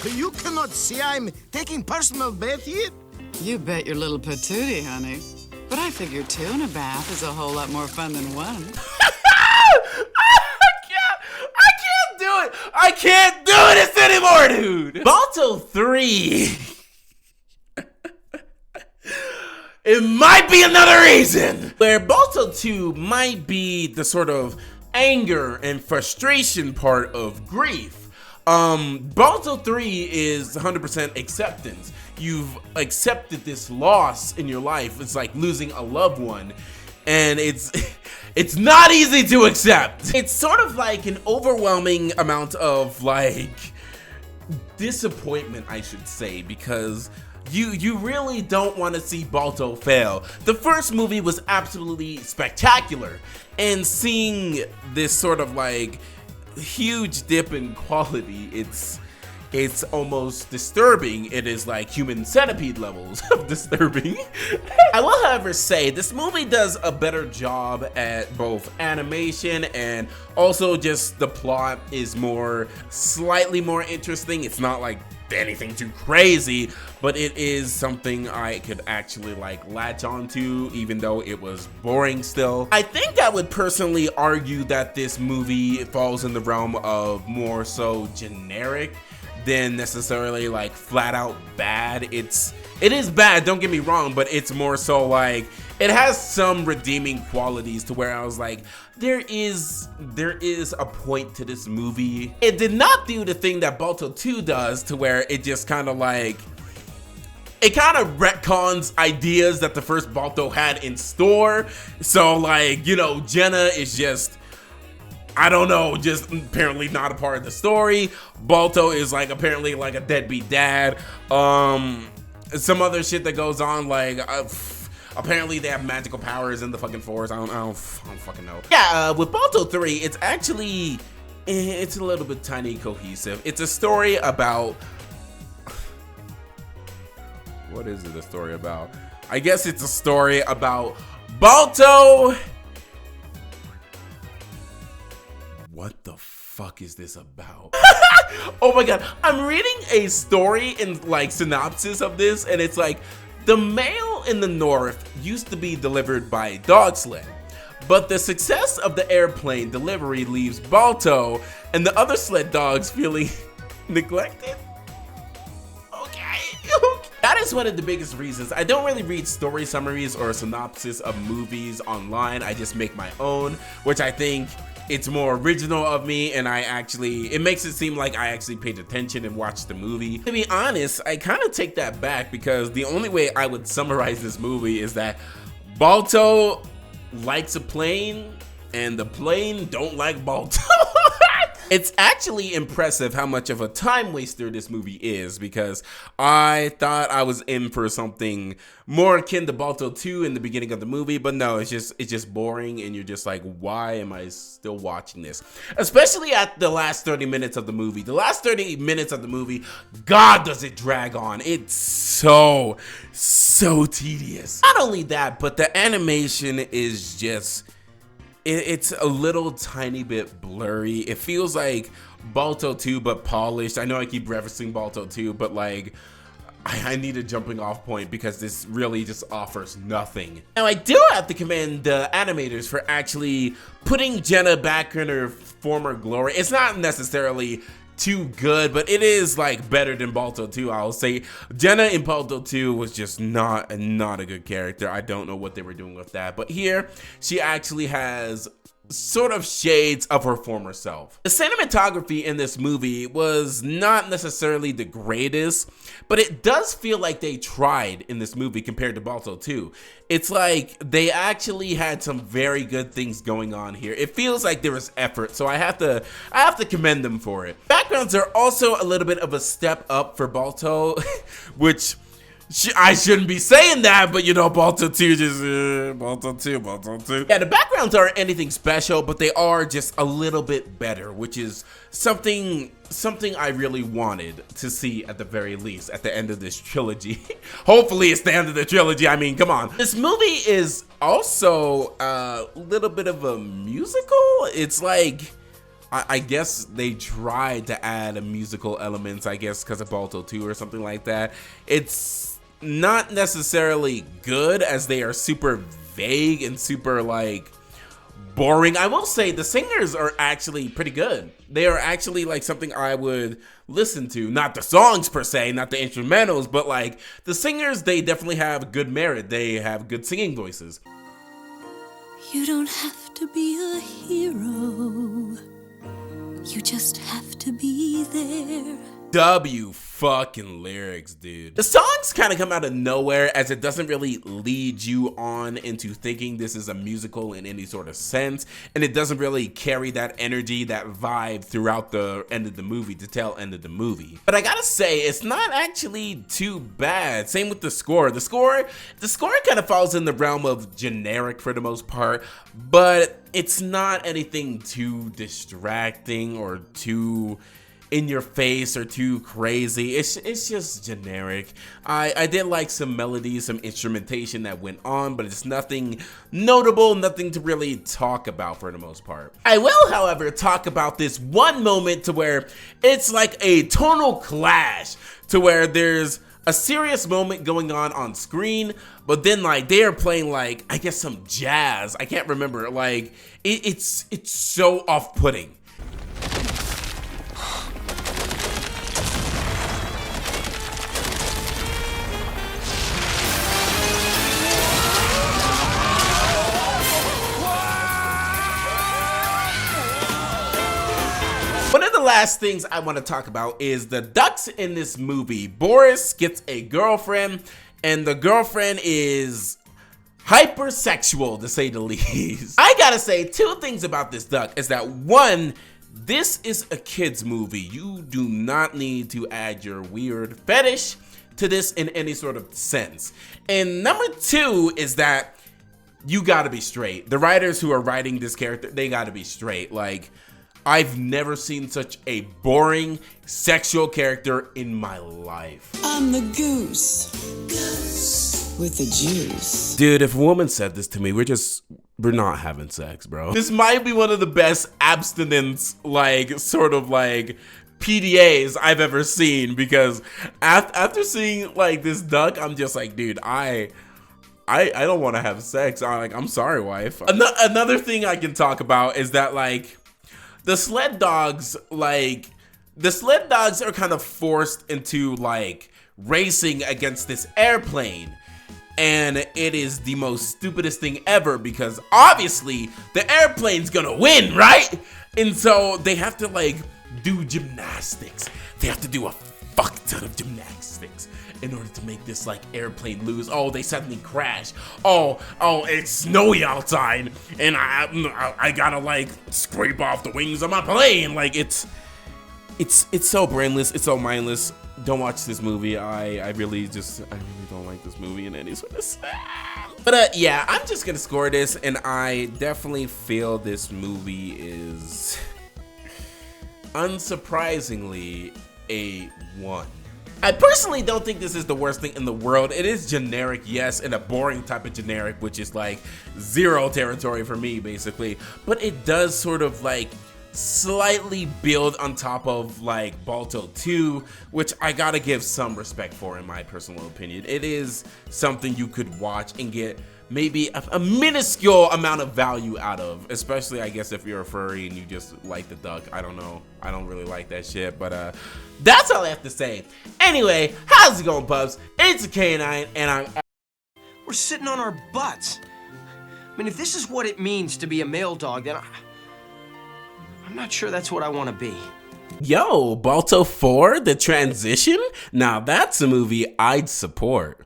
You cannot see I'm taking personal bath here? You bet your little patootie, honey. But I figure two in a bath is a whole lot more fun than one. I can't do this anymore, dude. Balto 3. It might be another reason where Balto 2 might be the sort of anger and frustration part of grief. Balto 3 is 100% acceptance. You've accepted this loss in your life. It's like losing a loved one, and it's not easy to accept. It's sort of like an overwhelming amount of like disappointment, I should say, because you really don't want to see Balto fail. The first movie was absolutely spectacular, and seeing this sort of like huge dip in quality, it's almost disturbing. It is like human centipede levels of disturbing. I will, however, say this movie does a better job at both animation and also just the plot is slightly more interesting. It's not like anything too crazy, but it is something I could actually like latch onto, even though it was boring still. I think I would personally argue that this movie falls in the realm of more so generic than necessarily like flat out bad. It is bad, don't get me wrong, but it's more so like it has some redeeming qualities to where I was like, there is a point to this movie. It did not do the thing that Balto 2 does, to where it just kind of like, it kind of retcons ideas that the first Balto had in store. So like, you know, Jenna is just, I don't know, just apparently not a part of the story. Balto is like apparently like a deadbeat dad. Some other shit that goes on, like apparently they have magical powers in the fucking forest. I don't fucking know. Yeah, with Balto 3, it's actually, it's a little bit tiny cohesive. It's a story about, what is it a story about? I guess it's a story about Balto. What the fuck is this about? Oh my god, I'm reading a story in like synopsis of this, and it's like, the mail in the north used to be delivered by dog sled, but the success of the airplane delivery leaves Balto and the other sled dogs feeling neglected. Okay. That is one of the biggest reasons I don't really read story summaries or synopsis of movies online. I just make my own, which I think it's more original of me, and it makes it seem like I actually paid attention and watched the movie. To be honest, I kind of take that back, because the only way I would summarize this movie is that Balto likes a plane and the plane don't like Balto. It's actually impressive how much of a time waster this movie is, because I thought I was in for something more akin to Balto 2 in the beginning of the movie, but no, it's just boring, and you're just like, why am I still watching this? Especially at the last 30 minutes of the movie. The last 30 minutes of the movie, God, does it drag on. It's so tedious. Not only that, but the animation is just, it's a little tiny bit blurry. It feels like Balto 2 but polished. I know I keep referencing Balto 2, but like, I need a jumping off point, because this really just offers nothing. Now, I do have to commend the animators for actually putting Jenna back in her former glory. It's not necessarily too good, but it is like better than Balto 2. I'll say Jenna in Balto 2 was just not a good character. I don't know what they were doing with that, but here she actually has sort of shades of her former self. The cinematography in this movie was not necessarily the greatest, but it does feel like they tried in this movie compared to Balto 2. It's like they actually had some very good things going on here. It feels like there was effort, so I have to commend them for it. Backgrounds are also a little bit of a step up for Balto, which I shouldn't be saying that, but you know, Balto 2 just, Balto 2. Yeah, the backgrounds aren't anything special, but they are just a little bit better, which is something I really wanted to see at the very least at the end of this trilogy. Hopefully it's the end of the trilogy. I mean, come on. This movie is also a little bit of a musical. It's like, I guess they tried to add a musical elements, I guess because of Balto 2 or something like that. It's not necessarily good, as they are super vague and super like boring. I will say the singers are actually pretty good. They are actually like something I would listen to. Not the songs per se, not the instrumentals, but like the singers, they definitely have good merit. They have good singing voices. You don't have to be a hero. You just have to be there. W fucking lyrics, dude. The songs kind of come out of nowhere, as it doesn't really lead you on into thinking this is a musical in any sort of sense, and it doesn't really carry that energy, that vibe throughout the end of the movie, the tail end of the movie. But I gotta say, it's not actually too bad. Same with the score. The score kind of falls in the realm of generic for the most part, but it's not anything too distracting or too in your face or too crazy. It's just generic. I did like some melodies, some instrumentation that went on, but it's nothing notable, nothing to really talk about for the most part. I will, however, talk about this one moment to where it's like a tonal clash, to where there's a serious moment going on screen, but then like they are playing like, I guess, some jazz. I can't remember. Like it's so off-putting. One of the last things I want to talk about is the ducks in this movie. Boris gets a girlfriend, and the girlfriend is hypersexual, to say the least. I gotta say, two things about this duck is that, one, this is a kid's movie. You do not need to add your weird fetish to this in any sort of sense. And number two is that you gotta be straight. The writers who are writing this character, they gotta be straight. Like, I've never seen such a boring sexual character in my life. I'm the goose with the juice. Dude, if a woman said this to me, we're not having sex, bro. This might be one of the best abstinence, like, sort of like PDAs I've ever seen, because after seeing like this duck, I'm just like, dude, I don't want to have sex. I'm sorry, wife. Another thing I can talk about is that, like, the sled dogs are kind of forced into like racing against this airplane, and it is the most stupidest thing ever, because obviously the airplane's gonna win, right? And so they have to like do gymnastics. They have to do a fuck ton of gymnastics in order to make this like airplane lose. Oh, they suddenly crash. Oh, it's snowy outside, and I gotta like scrape off the wings of my plane. Like it's so brainless. It's so mindless. Don't watch this movie. I really don't like this movie in any sort of sense. But yeah, I'm just gonna score this, and I definitely feel this movie is unsurprisingly a 1. I personally don't think this is the worst thing in the world. It is generic, yes, and a boring type of generic, which is like zero territory for me, basically. But it does sort of like slightly build on top of like Balto 2, which I gotta give some respect for, in my personal opinion. It is something you could watch and get maybe a minuscule amount of value out of, especially I guess if you're a furry and you just like the duck. I don't know, I don't really like that shit, but that's all I have to say. Anyway, how's it going, pups? It's a K9, and We're sitting on our butts. I mean, if this is what it means to be a male dog, then I'm not sure that's what I want to be. Yo, Balto 4, The Transition? Now that's a movie I'd support.